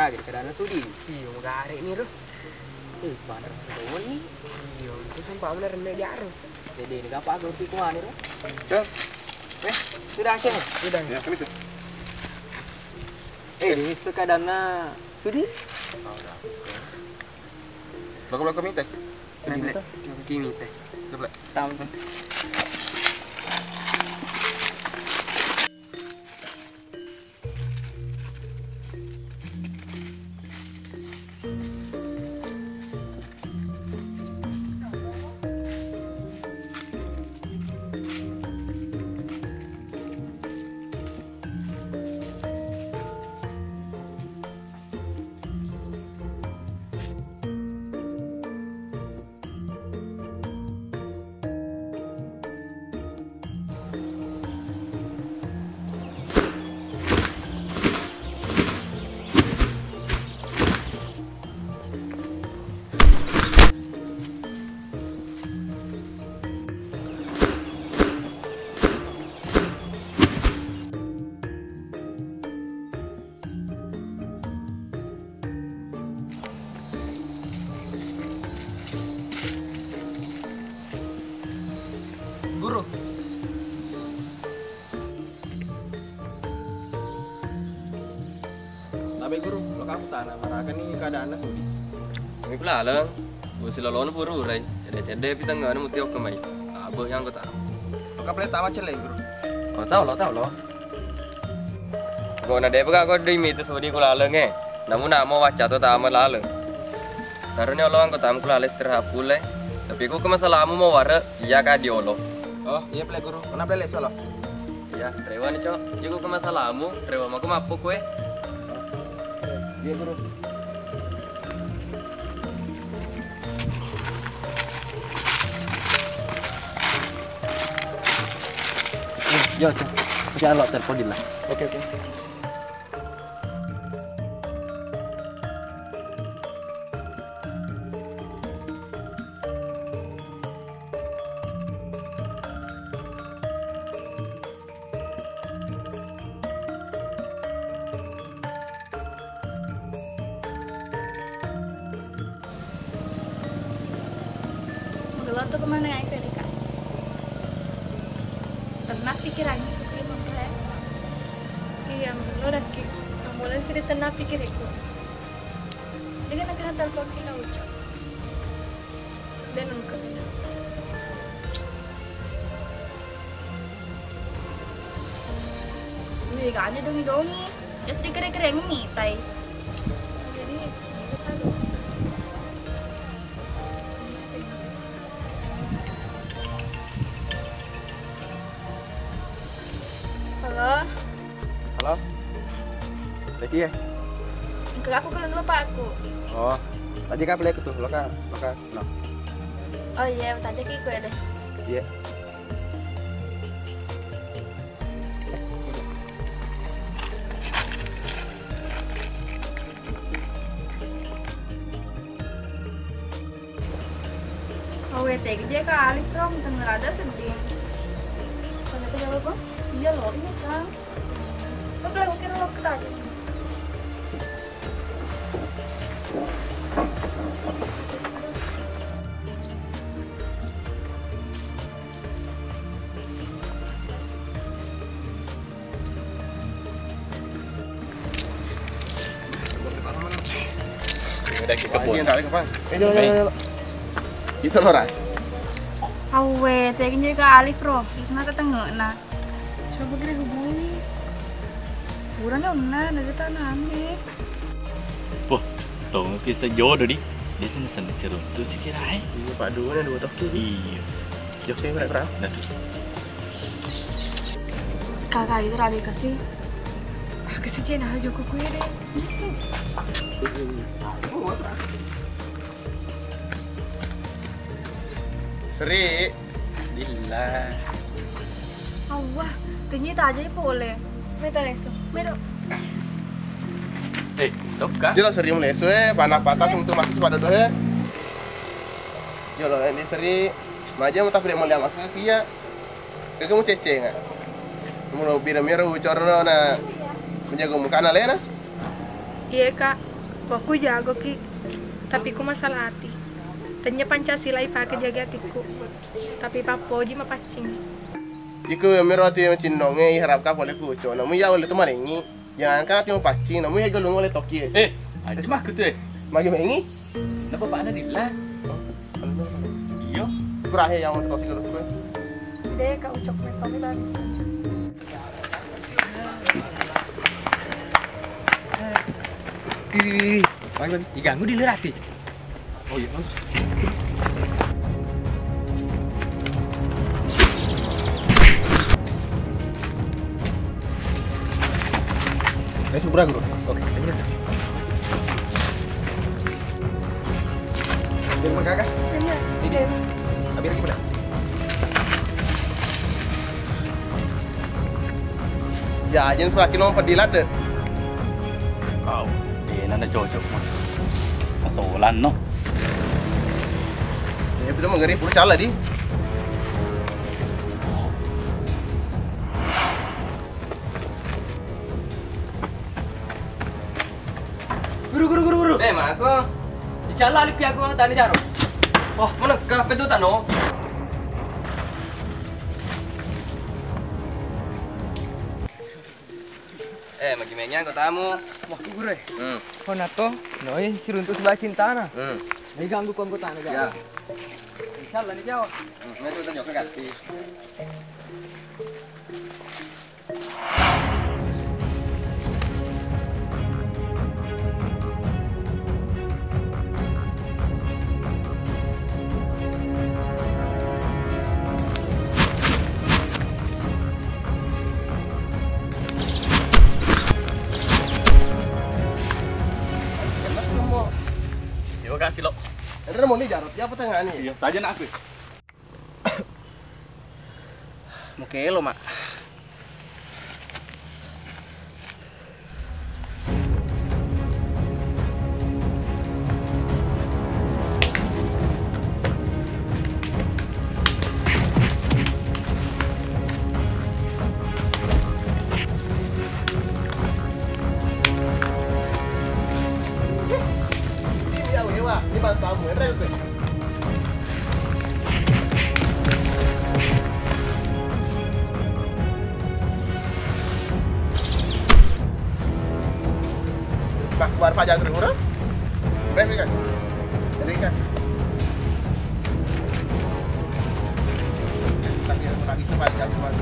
kaget kadang sudi. Iya, magari ini roh. Padahal doon ni. Iya, itu sampai benar rendah jaro. Jadi ni apa aku pikuan ni. Cok. Sudah Aceh. Sudah. Ya, kami tuh. Ini itu kadangnya sudi. Belakang kami teh. Kimi teh. Sebelah. Tahu tu. Guru. Tapi guru, lo kamu tanah marakan ni keadaannya sudi. Kami pula lang. Busi lolon puru rai. Cede kita nggak ada mutiok kemai. Abo yang kau tahu. Lo kamu boleh tahu cile guru. Lo tahu lo. Kau nak depega kau di mita sudi kau lalang Namun nak mau wajah tu tak amat lalang. Karena lo angkut tamu kau lalis terhapule. Tapi kau kemasalamu mau wara, iya kah diolo. Oh, iya boleh guru. Kenapa boleh solo? Iya, rewa nih cok. Iya kau kemasalamu, rewa mau kau mapu kue. Iya guru. Yo, jangan lo telepon lah. Oke. Lo tuh kemana itu ya, Kak? Pernah pikirannya itu kayak mana? Iya, lo udah mulai sih tenang pikir itu. Dia kan akan telepon kita ucap. Dan engkau. Ini gak aja dongi-dongi. Ya sedikit keren nih, tay. Jadi, itu kan. Halo. Lagi ya? Ke aku kalau lupa aku. Oh, tadi kan boleh tuh. Lo kan. No. Oh iya, tadi aku ya deh. Iya. Oh, dia kali tuh, tengah ada sedih. Kalau itu jawab apa? Iya loh, ini sang. Lo bilang kira lo aja. Udah kita pun. Jangan. Itu lo rai. Awe, tegnya ke Alif roh, isna tetengah na. Coba kira hubungi. Buran dong na, dari tanah nih. Poh, tong kisah jodoh di sini seru tuh sih kira Iya, Pak Dua dua toki. Iya. Jok saya berapa? Nah tuh. Kakak itu rabi kasih. Ah, kasih cina aja kuku ya deh. Bisa. Seri. Bila. Awah, ternyata aja boleh. Meta leso, mero. Toka. Jadi lo seri mulai panah patah untuk masuk pada doa. Yo lo ini seri. Maja mau tak boleh melihat masuk kia. Kamu cece nggak? Mau bilang mero ucorno na menjaga muka na lena. Iya kak, Aku jago ki, tapi ku masalah hati. Tanya Pancasila ipakai jaga hatiku, tapi papoji mah pacing. Iku meroti macin nonge harap ka boleh kuco. Namu ya oleh tu marengi. Jangan kan hati mau pacing. Namu ya galung oleh toki. Aja mah kutu Magi mengi. Napa Pak Anda dilah? Iya. Kurahe yang mau tosi galung tu. Deh kau ucap metode tadi. Bagi, diganggu dilirati. Oh iya. Besok berang bro. Oke, aja. Dia mau kakak? Ini. Habis lagi benar. Ya, jangan semakin mau pedilat deh. Kau, dia nanda cocok mah. Asolan no. Ya, betul menggeri pur salah di. Guru. Mana kau? Dicala alip aku ang tani jaro. Oh, mana kafe tu tano? Magi menyan kau tamu. Wah, guru. Kau nato, noi siruntu sebelah cinta na. Diganggu kau tani jaro. Dicala ni jawab. Mana tu tanya kau ganti. Terima kasih lo. Ada mau ni jarot. Ya apa tengah ni? Iya, tanya nak aku. Muke lo mak. Ini bantu tamu, ada apa? Pak, keluar pajak gerung orang? Baik kan? Jadi kan? Tapi lagi cepat, jangan cepat.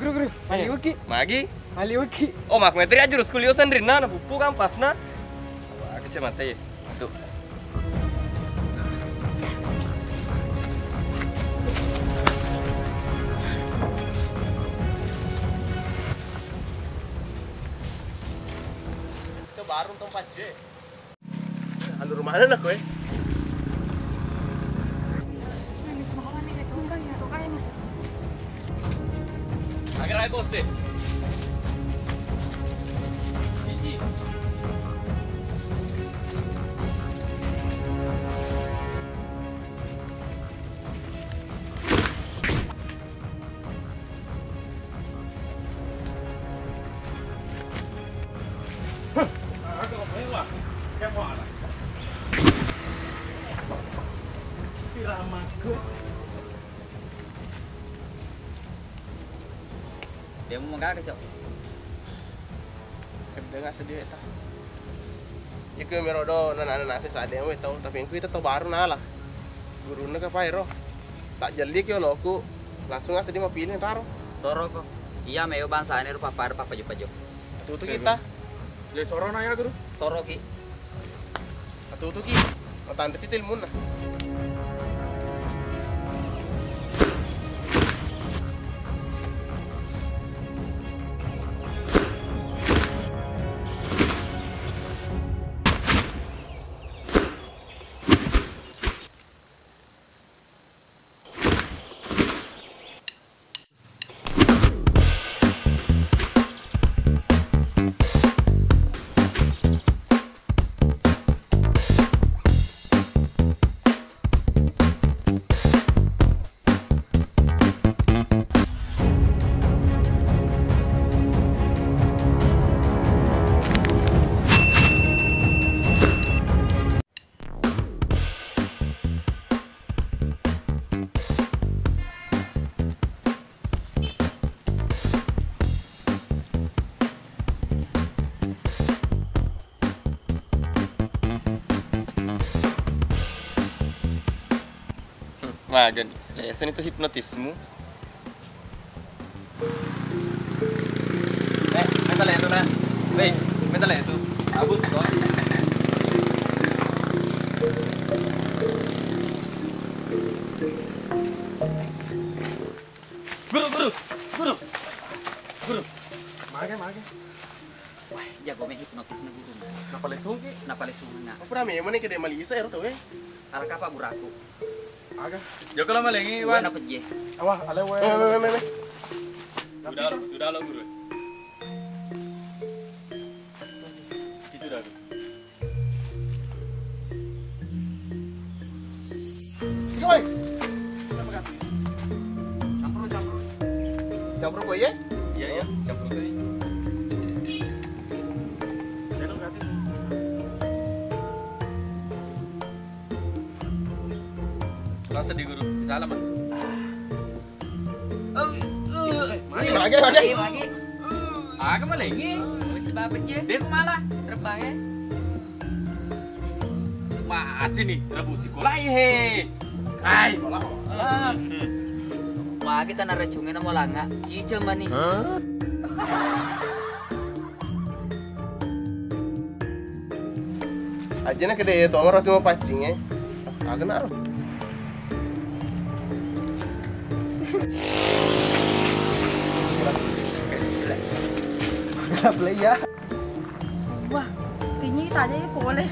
Guru. Maliwaki. Magi? Maliwaki. Oh, mak metri aja jurus kuliah sendiri na pupu kan pas na. Aku cuma mata ya. Tuh. Coba baru tempat je. Anu rumahnya nak kue? Agar ay bos eh. Dia mau enggak kecok. Kerja nggak sedih eta. Iku merodo nana nase sade we tau tapi engku itu baru nala. Guruna ka pairo. Tak jeli kyo lo ku langsung nggak sedih mau pilih taro. Soro kok. Iya meo bangsane ru papar papajo-pajo. Atu kita. Le soro na ya guru. Soro ki. Atu ki. Tanda titil mun. Magan, lesson itu hipnotismu. Mental itu nah. Weh, mental itu. Abus kok. Guru. Mage. Wah, jago me hipnotis na guru. Napa lesung ki? Napalisung na. Apa namanya mana kede Malisa ya tuh we. Alka pa buraku. Aga. Yo kalau malengi Wan wan. apa je? Awah, ale we. Me. Sudah lo guru. Itu dah. Gimana? Campur. Campur gue ya? Iya, campur tadi. Jangan ganti. Rasa di guru, si salam. Mage. Magi. Aga malengi. Wis babet je. Dia ku malah. Rebange. Mati nih, rebu sekolah he. Hai. Wah, kita naracungin mo lang nga. Chicha man ni. Aja na kede tuh roti mau pancing ya. Agak naruh. Play ya. Wah, kayaknya kita aja ya boleh.